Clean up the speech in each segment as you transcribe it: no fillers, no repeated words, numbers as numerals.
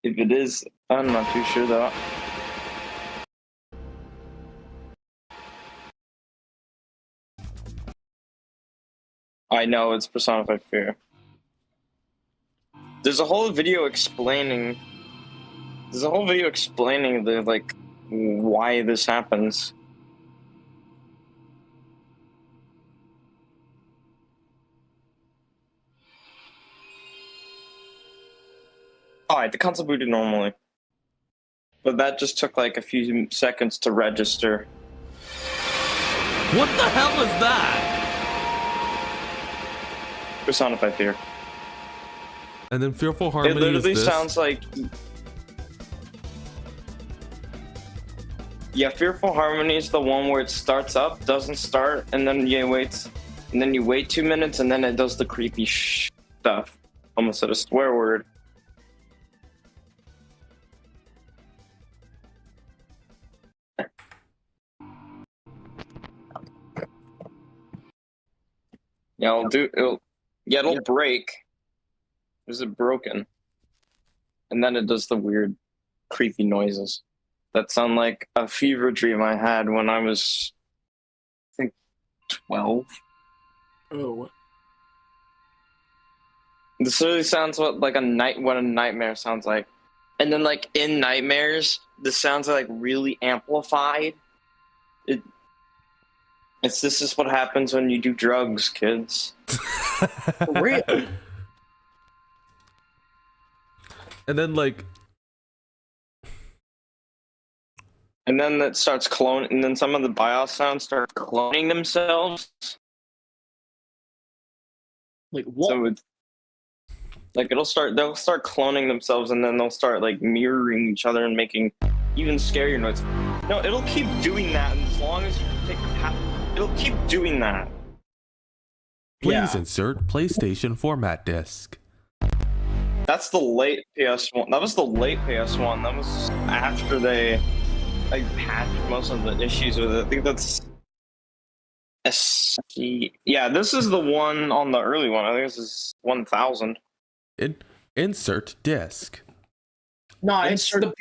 If it is, I'm not too sure though. I know it's personified fear. There's a whole video explaining. There's a whole video explaining the like why this happens. Alright, the console booted normally. But that just took like a few seconds to register. What the hell is that? Personified fear. And then Fearful Harmony It literally is this. sounds like... Yeah, Fearful Harmony is the one where it starts up, doesn't start, and then you wait, 2 minutes, and then it does the creepy stuff. Almost said a swear word. Yeah, it'll break. Is it broken? And then it does the weird, creepy noises that sound like a fever dream I had when I was, I think, 12. Oh. This really sounds what a nightmare sounds like. And then like in nightmares, the sounds are like really amplified. This is what happens when you do drugs, kids. Real. And then like And then it starts cloning, and then some of the BIOS sounds start cloning themselves. Like what? So it's like they'll start cloning themselves, and then they'll start like mirroring each other and making even scarier noises. No, it'll keep doing that as long as you take the path. It'll keep doing that. please insert PlayStation format disc. That's the late PS1. That was the late PS1. That was after they patched most of the issues with it. I think that's SC. Yeah, this is the one on the early one. I think this is 1000. Insert disc. No, it's the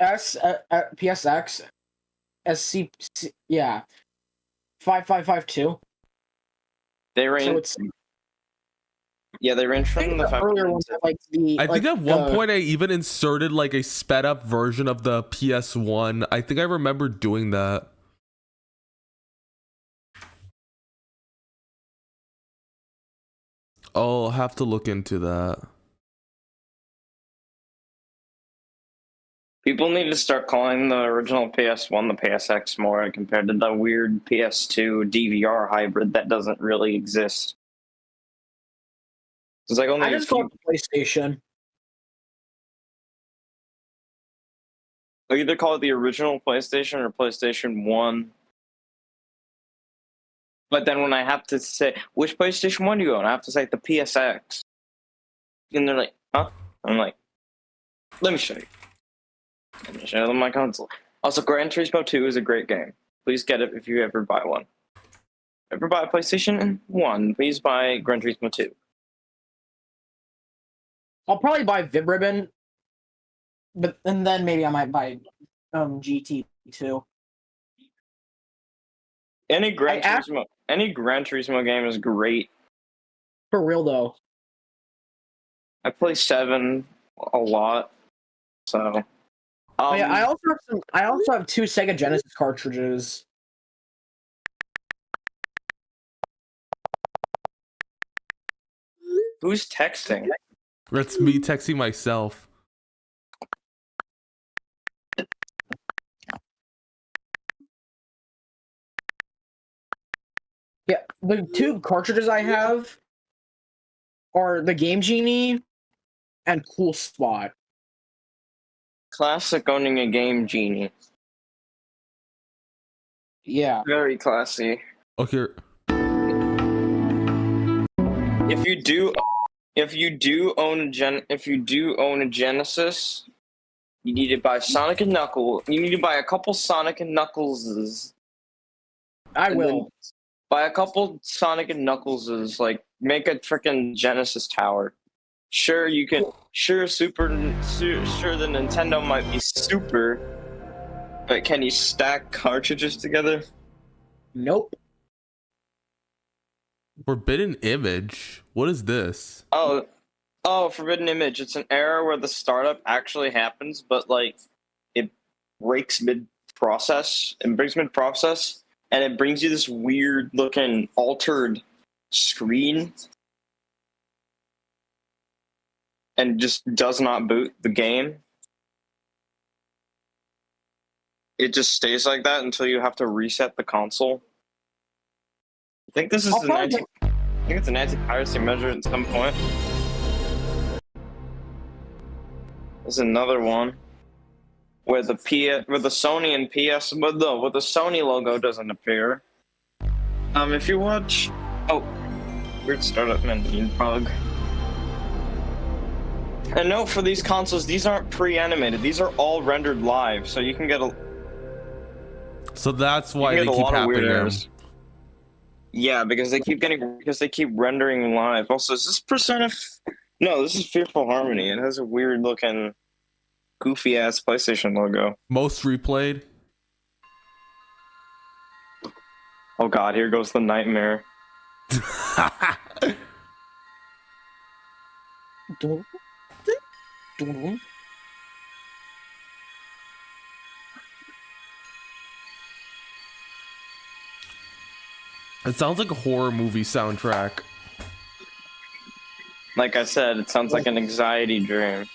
PSX SC. Yeah, 5552. They range. So it's They range from the earlier ones have like the. I think at one point I even inserted like a sped up version of the PS1. I think I remember doing that. I'll have to look into that. People need to start calling the original PS1 the PSX more compared to the weird PS2 DVR hybrid that doesn't really exist. It's like only I just call it the PlayStation. I either call it the original PlayStation or PlayStation 1. But then when I have to say, which PlayStation 1 do you own? I have to say the PSX. And they're like, huh? I'm like, let me show you. Let me show them my console. Also, Gran Turismo 2 is a great game. Please get it if you ever buy one. Ever buy a PlayStation 1, please buy Gran Turismo 2. I'll probably buy Vib Ribbon, and then maybe I might buy GT too. Any Gran Turismo game is great. For real though. I play 7 a lot, so. Yeah, I also have 2 Sega Genesis cartridges. Who's texting? That's me texting myself. Yeah, the 2 cartridges I have are the Game Genie and Cool Spot. Classic owning a Game Genie. Yeah. Very classy. Okay. If you do own a Genesis, you need to buy Sonic and Knuckles. You need to buy a couple Sonic and Knuckleses. I will. Buy a couple Sonic and Knuckleses, like make a freaking Genesis tower. Sure, you can Sure, sure, the Nintendo might be super, but can you stack cartridges together? Nope. Forbidden Image. What is this? Oh, Forbidden Image. It's an error where the startup actually happens, but like it breaks mid-process. It breaks mid-process, and it brings you this weird-looking altered screen, and just does not boot the game. It just stays like that until you have to reset the console. I think this is I think it's an anti-piracy measure at some point. There's another one where the Sony and PS where the Sony logo doesn't appear. If you watch weird startup menu bug. And note for these consoles, these aren't pre-animated. These are all rendered live, so you can get a. So that's why they keep happening. Yeah, because they keep rendering live. Also, is this Persona? No, this is Fearful Harmony. It has a weird looking, goofy ass PlayStation logo. Most replayed. Oh God, here goes the nightmare. It sounds like a horror movie soundtrack. Like I said, it sounds like an anxiety dream.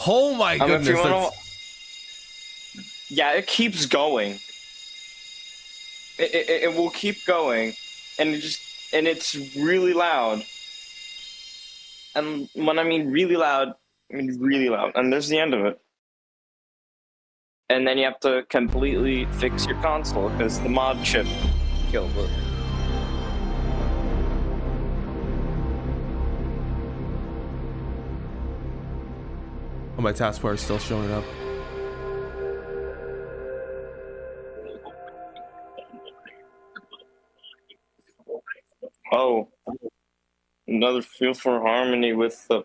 Oh my goodness. Yeah, it keeps going. It will keep going, and it's really loud. And when I mean really loud, I mean really loud. And there's the end of it. And then you have to completely fix your console because the mod chip killed it. Oh, my taskbar is still showing up. Oh. Another Feel for Harmony with the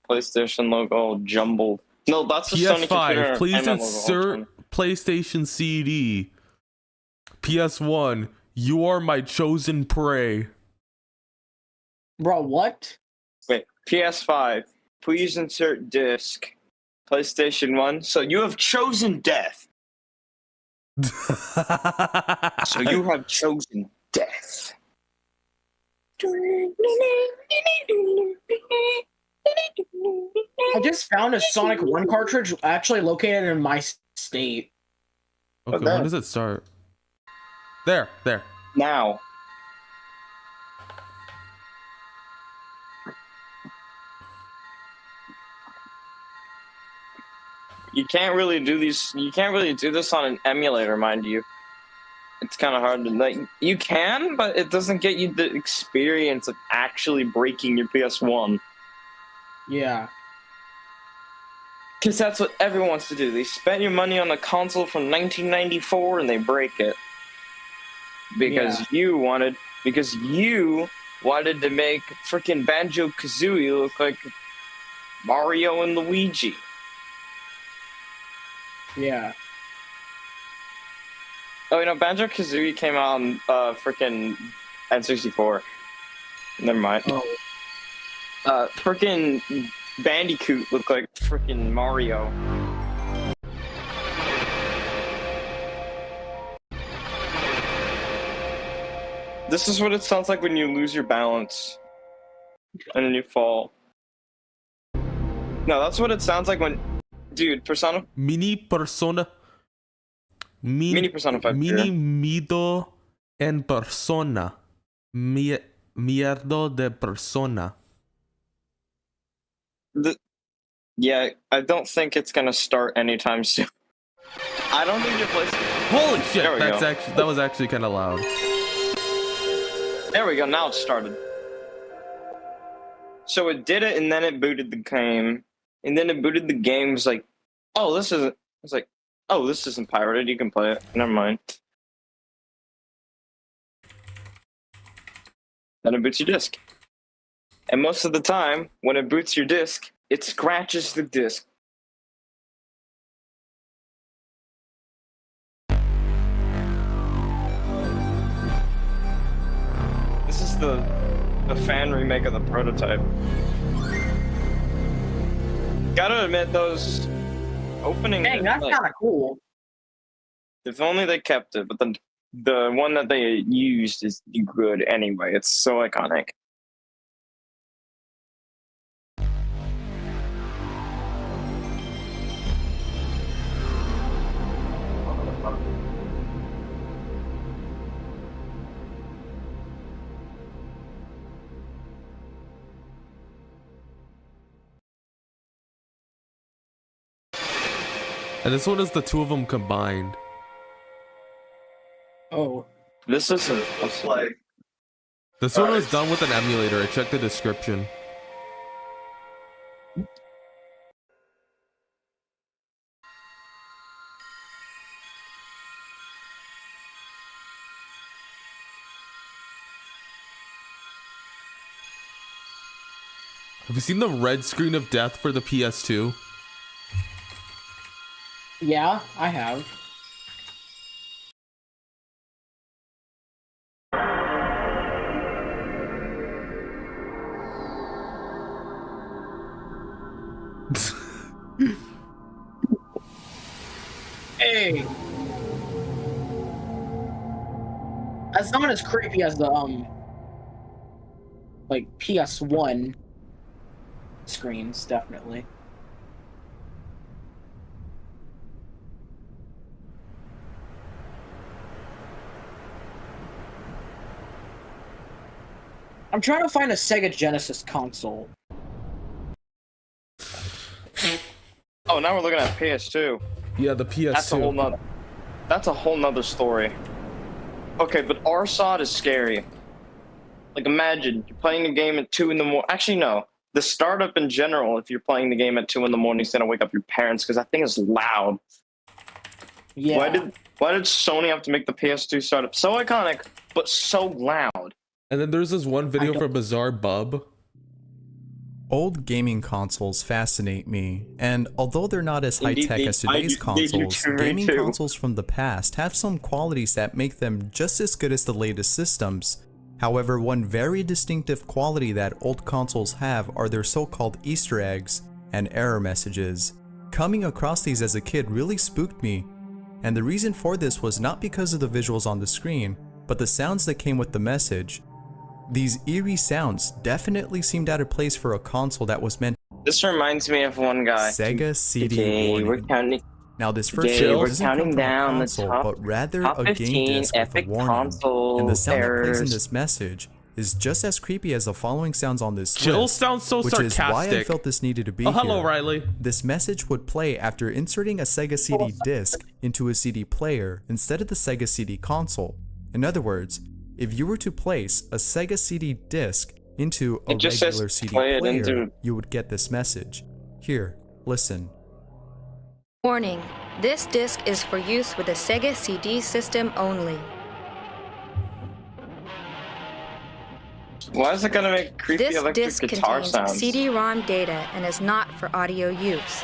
PlayStation logo all jumbled. No, that's the Sony computer. Please insert PlayStation CD. PS1, you are my chosen prey. Bro, what? Wait, PS5, please insert disc. PlayStation 1, so you have chosen death. So you have chosen death. I just found a Sonic 1 cartridge actually located in my state. Okay, when does it start? There. Now. You can't really do this on an emulator, mind you. It's kind of hard to like. You can, but it doesn't get you the experience of actually breaking your PS1. Yeah. Because that's what everyone wants to do. They spend your money on a console from 1994 and they break it. Because you wanted to make freaking Banjo-Kazooie look like Mario and Luigi. Yeah. Oh, you know, Banjo-Kazooie came out on freaking N64. Never mind. Oh. Freaking Bandicoot looked like freaking Mario. This is what it sounds like when you lose your balance and then you fall. No, that's what it sounds like when, dude, Persona. Mini Persona 5. Mini Mido en Persona. Mierdo de Persona. Yeah, I don't think it's gonna start anytime soon. I don't think your PlayStation. Holy shit! That was actually kind of loud. There we go. Now it started. So it did it, and then it booted the game, and then it booted the game. Was like, oh, this is was like, oh, this isn't pirated. You can play it. Never mind. Then it boots your disc. And most of the time, when it boots your disc, it scratches the disc. This is the fan remake of the prototype. Gotta admit, those opening. Dang, that's like, kind of cool. if only they kept it, but the one that they used is good anyway. It's so iconic. And this one is the two of them combined. Oh. This isn't like. This one was done with an emulator. I checked the description. Have you seen the red screen of death for the PS2? Yeah, I have. Hey. That's not as creepy as the like PS1 screens, definitely. I'm trying to find a Sega Genesis console. Oh, now we're looking at PS2. Yeah, the PS2. That's a whole nother story. Okay, but RSOD is scary. Like, imagine you're playing the game at 2 in the morning. Actually, no. The startup in general, if you're playing the game at 2 in the morning, is gonna wake up your parents because that thing is loud. Yeah. Why did Sony have to make the PS2 startup so iconic but so loud? And then there's this one video for Bizarre Bub. Old gaming consoles fascinate me, and although they're not as Indeed, high-tech as they today's do consoles, too, me gaming too. consoles from the past have some qualities that make them just as good as the latest systems. However, one very distinctive quality that old consoles have are their so-called Easter eggs and error messages. Coming across these as a kid really spooked me, and the reason for this was not because of the visuals on the screen, but the sounds that came with the message. These eerie sounds definitely seemed out of place for a console that was meant. This reminds me of one guy. Sega CD Today warning. we're counting. Now this first Today video we're doesn't come counting from a down the console, top- but rather top a game 15 disc with a epic warning. console And the sound that plays in errors. this message is just as creepy as the following sounds on this Jill list, sounds so which is why I sarcastic. felt this needed to be Oh, hello, here. Riley. This message would play after inserting a Sega CD disc into a CD player instead of the Sega CD console. In other words, if you were to place a Sega CD disc into a It just says regular CD play it player, into- you would get this message. Here, listen. Warning, this disc is for use with a Sega CD system only. Why is it gonna make creepy This electric disc guitar contains sounds? CD-ROM data and is not for audio use.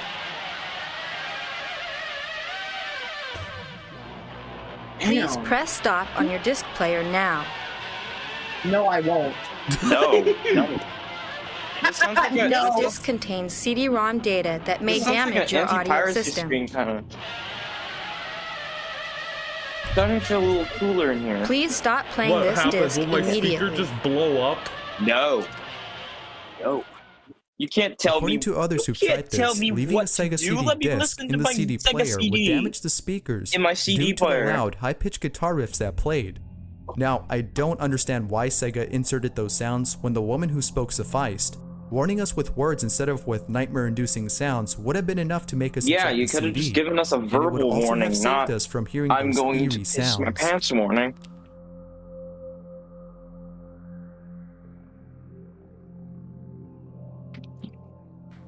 Please Damn. press stop on your disc player now. No, I won't. No, no. This sounds like a, No. This disc contains CD-ROM data that may this sounds like damage an your audio anti-piracy system. screen kind of. Starting to feel a little cooler in here. Please stop playing this disc immediately. blow up? No. No. You can't tell According me. to others who you can't tried tell this, me leaving a what to Sega do. CD Let me disc listen to in the my CD Sega player would CD damage the speakers in my CD due to player. the loud, high-pitched guitar riffs that played. Now, I don't understand why Sega inserted those sounds when the woman who spoke sufficed. Warning us with words instead of with nightmare-inducing sounds would have been enough to make us Yeah, eject you the could have CD, just given us a and it would verbal also warning, have saved not us from hearing I'm those going eerie to piss sounds. my pants warning.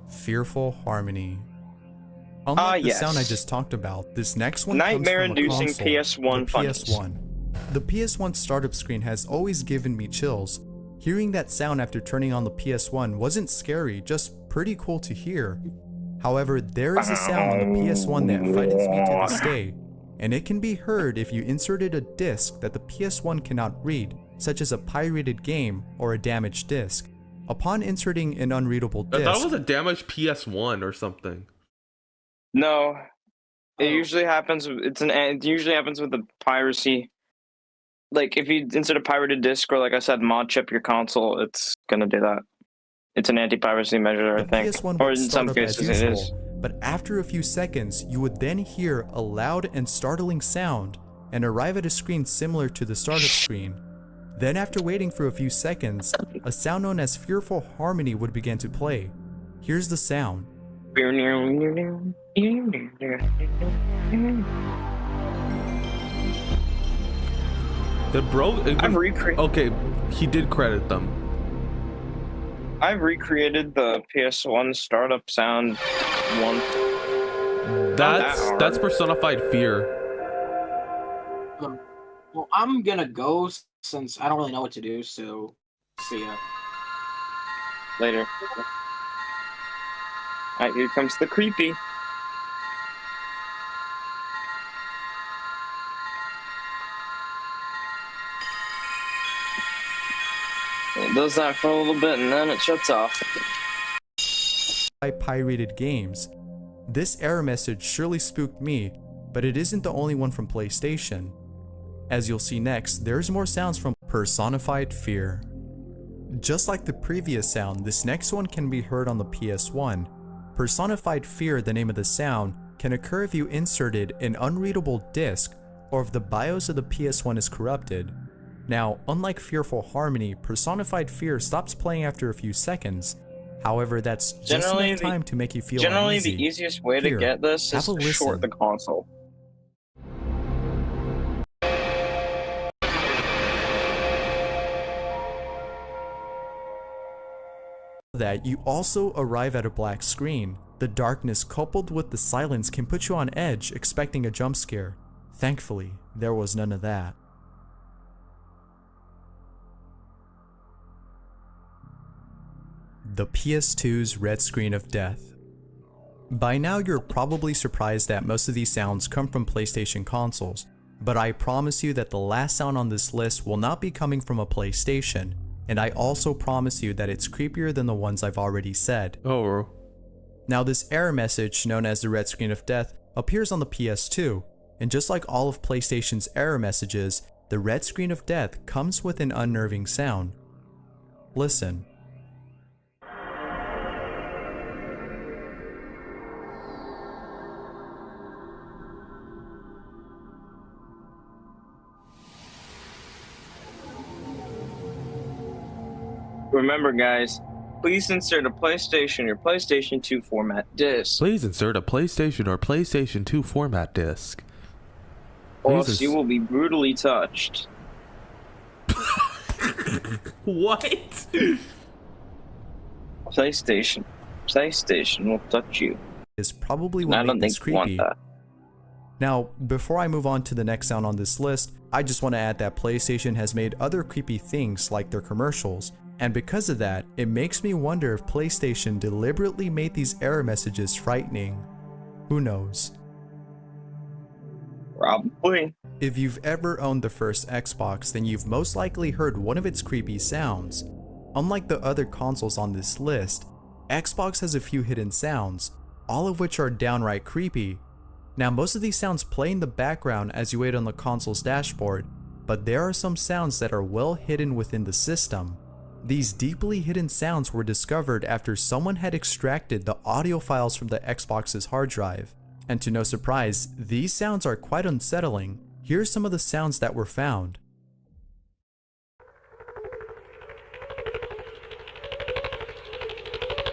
Fearful Harmony. Unlike the yes. sound I just talked about, this next one comes from a Nightmare-inducing console, PS1 the funnies. PS1. The PS1 startup screen has always given me chills. Hearing that sound after turning on the PS1 wasn't scary, just pretty cool to hear. However, there is a sound on the PS1 that frightens me to this day, and it can be heard if you inserted a disc that the PS1 cannot read, such as a pirated game or a damaged disc. Upon inserting an unreadable I disc, thought it was a damaged PS1 or something. No, it usually happens. It usually happens with the piracy. Like if you insert a pirated disc or, like I said, mod chip your console, it's gonna do that. It's an anti-piracy measure, I the think, PS1 or would in start some up as cases it is. usual, but after a few seconds, you would then hear a loud and startling sound and arrive at a screen similar to the startup screen. Then after waiting for a few seconds, a sound known as Fearful Harmony would begin to play. Here's the sound. The bro. I've recreated. Okay, he did credit them. I've recreated the PS1 startup sound once. That's personified fear. Well, I'm gonna go since I don't really know what to do. So, see ya. Later. Alright, here comes the creepy. It does that for a little bit and then it shuts off. By pirated games. This error message surely spooked me, but it isn't the only one from PlayStation. As you'll see next, there's more sounds from Personified Fear. Just like the previous sound, this next one can be heard on the PS1. Personified Fear, the name of the sound, can occur if you inserted an unreadable disc or if the BIOS of the PS1 is corrupted. Now, unlike Fearful Harmony, Personified Fear stops playing after a few seconds. However, that's just enough time to make you feel Generally, uneasy. the easiest way to Here, get this have is a to listen. short the console. That you also arrive at a black screen. The darkness coupled with the silence can put you on edge expecting a jump scare. Thankfully, there was none of that. The PS2's red screen of death. By now you're probably surprised that most of these sounds come from PlayStation consoles, but I promise you that the last sound on this list will not be coming from a PlayStation, and I also promise you that it's creepier than the ones I've already said. Oh. Now this error message, known as the red screen of death, appears on the PS2, and just like all of PlayStation's error messages, the red screen of death comes with an unnerving sound. Listen. Remember, guys, please insert a PlayStation or PlayStation 2 format disc, Please insert a PlayStation or PlayStation 2 format disc. or Please else you will be brutally touched. What? PlayStation will touch you. Is probably And I what don't makes think this you want creepy. that. Now, before I move on to the next sound on this list, I just want to add that PlayStation has made other creepy things like their commercials, and because of that, it makes me wonder if PlayStation deliberately made these error messages frightening. Who knows? Probably. If you've ever owned the first Xbox, then you've most likely heard one of its creepy sounds. Unlike the other consoles on this list, Xbox has a few hidden sounds, all of which are downright creepy. Now, most of these sounds play in the background as you wait on the console's dashboard, but there are some sounds that are well hidden within the system. These deeply hidden sounds were discovered after someone had extracted the audio files from the Xbox's hard drive. And to no surprise, these sounds are quite unsettling. Here's some of the sounds that were found.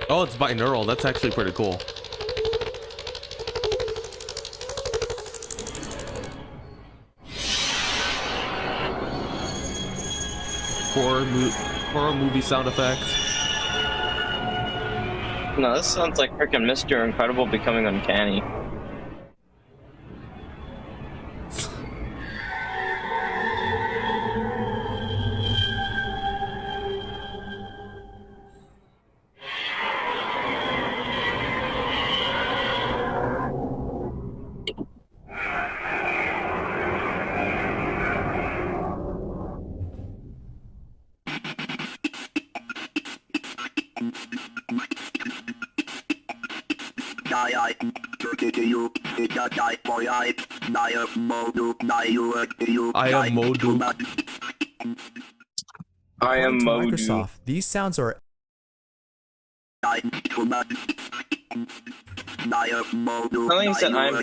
Oh, it's binaural. That's actually pretty cool. Horror movie sound effects. No, this sounds like freaking Mr. Incredible becoming uncanny. I am According to Modu. Microsoft, these sounds are I think he said I am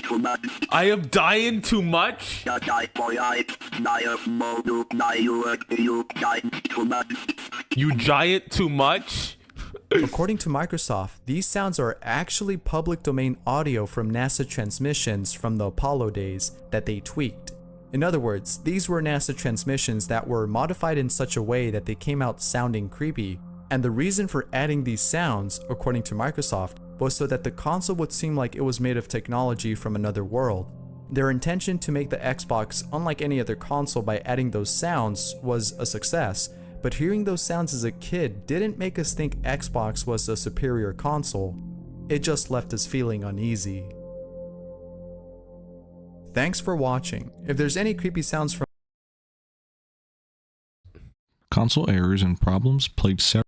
human. I am dying too much. You giant too much. According to Microsoft, these sounds are actually public domain audio from NASA transmissions from the Apollo days that they tweaked. In other words, these were NASA transmissions that were modified in such a way that they came out sounding creepy. And the reason for adding these sounds, according to Microsoft, was so that the console would seem like it was made of technology from another world. Their intention to make the Xbox unlike any other console by adding those sounds was a success, but hearing those sounds as a kid didn't make us think Xbox was a superior console. It just left us feeling uneasy. Thanks for watching. If there's any creepy sounds from console errors and problems plagued several,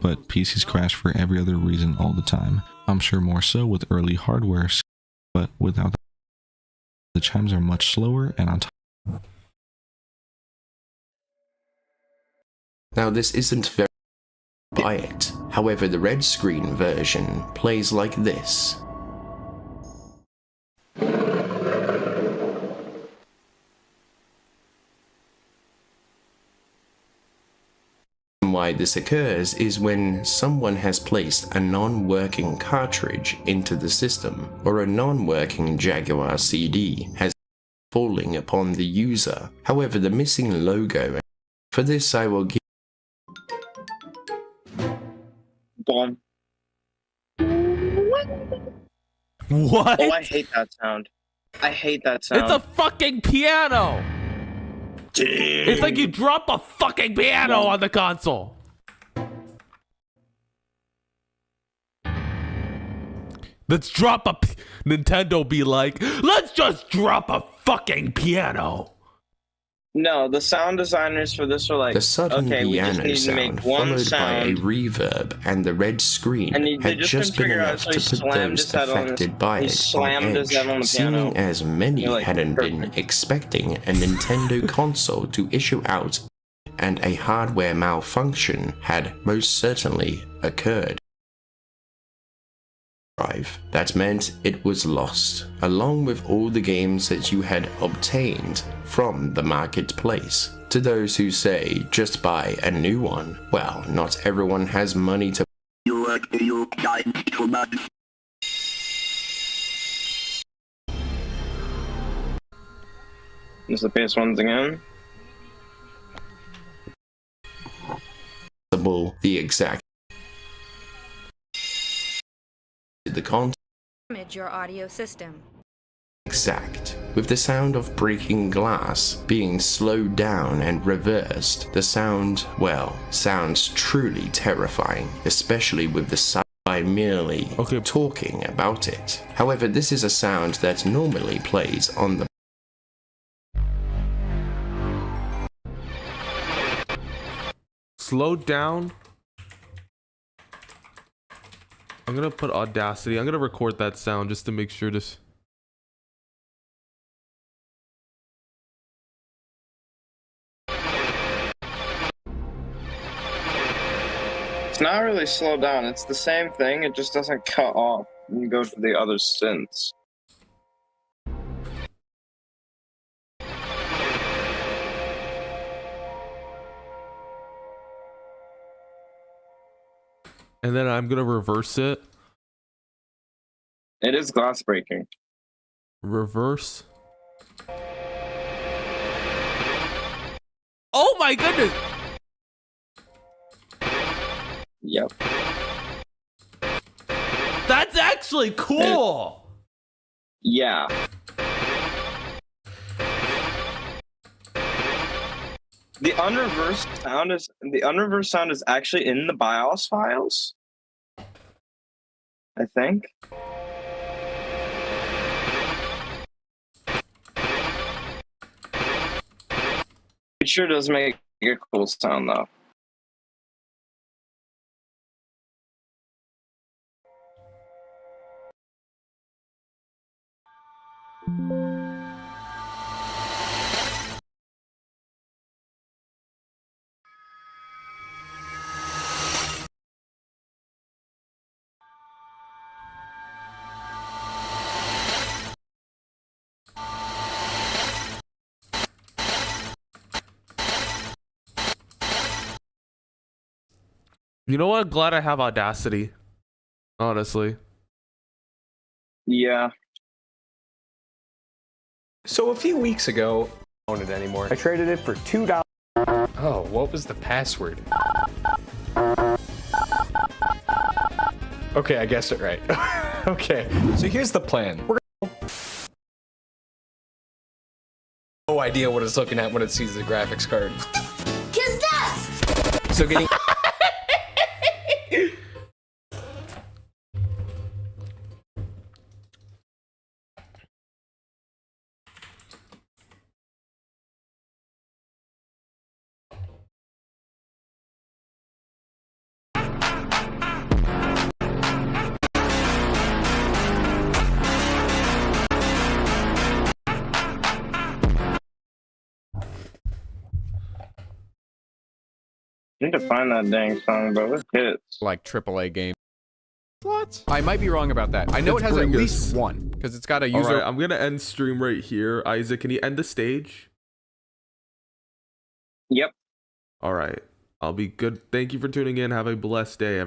but PCs crash for every other reason all the time. I'm sure more so with early hardware, but without that, the chimes are much slower and on top. Now this isn't very by it. However, the red screen version plays like this. Why this occurs is when someone has placed a non-working cartridge into the system, or a non-working Jaguar CD has falling upon the user. However, the missing logo, for this I will give Bomb. What? Oh, I hate that sound. I hate that sound. It's a fucking piano. It's like you drop a fucking piano on the console. Let's drop a Nintendo be like, let's just drop a fucking piano. No, the sound designers for this were like, the sudden okay, we just piano need to sound make one followed by a sound. reverb, and the red screen And they had just just couldn't been figure out, enough so he to put slammed those his head on affected by he it on slammed his head on the edge, piano. seeing as many You're like, hadn't been perfect. expecting a Nintendo console to issue out, and a hardware malfunction had most certainly occurred. That meant it was lost, along with all the games that you had obtained from the marketplace. To those who say, just buy a new one, well, not everyone has money to This is the PS1s again. the exact the content Damage your audio system. exact, with the sound of breaking glass being slowed down and reversed. The sound, well, sounds truly terrifying, especially with the sound by merely talking about it. However, this is a sound that normally plays on the Slowed down. I'm gonna put Audacity. I'm gonna record that sound just to make sure this. It's not really slowed down. It's the same thing. It just doesn't cut off when you go to the other synths. And then I'm gonna reverse it. It is glass breaking. Reverse. Oh my goodness! Yep. That's actually cool! Yeah. The unreversed sound is actually in the BIOS files. I think. It sure does make a cool sound though. You know what? Glad I have Audacity. Honestly. Yeah. So a few weeks ago, I don't own it anymore. I traded it for $2. Oh, what was the password? Okay, I guessed it right. Okay, so here's the plan. We're gonna... No idea what it's looking at when it sees the graphics card. Kiss that! So getting... I need to find that dang song, bro. It hits. Like AAA game. What? I might be wrong about that. I know Let's it has at bring least this. one because it's got a All user. right, I'm gonna end stream right here. Isaac, can you end the stage? Yep. All right. I'll be good. Thank you for tuning in. Have a blessed day.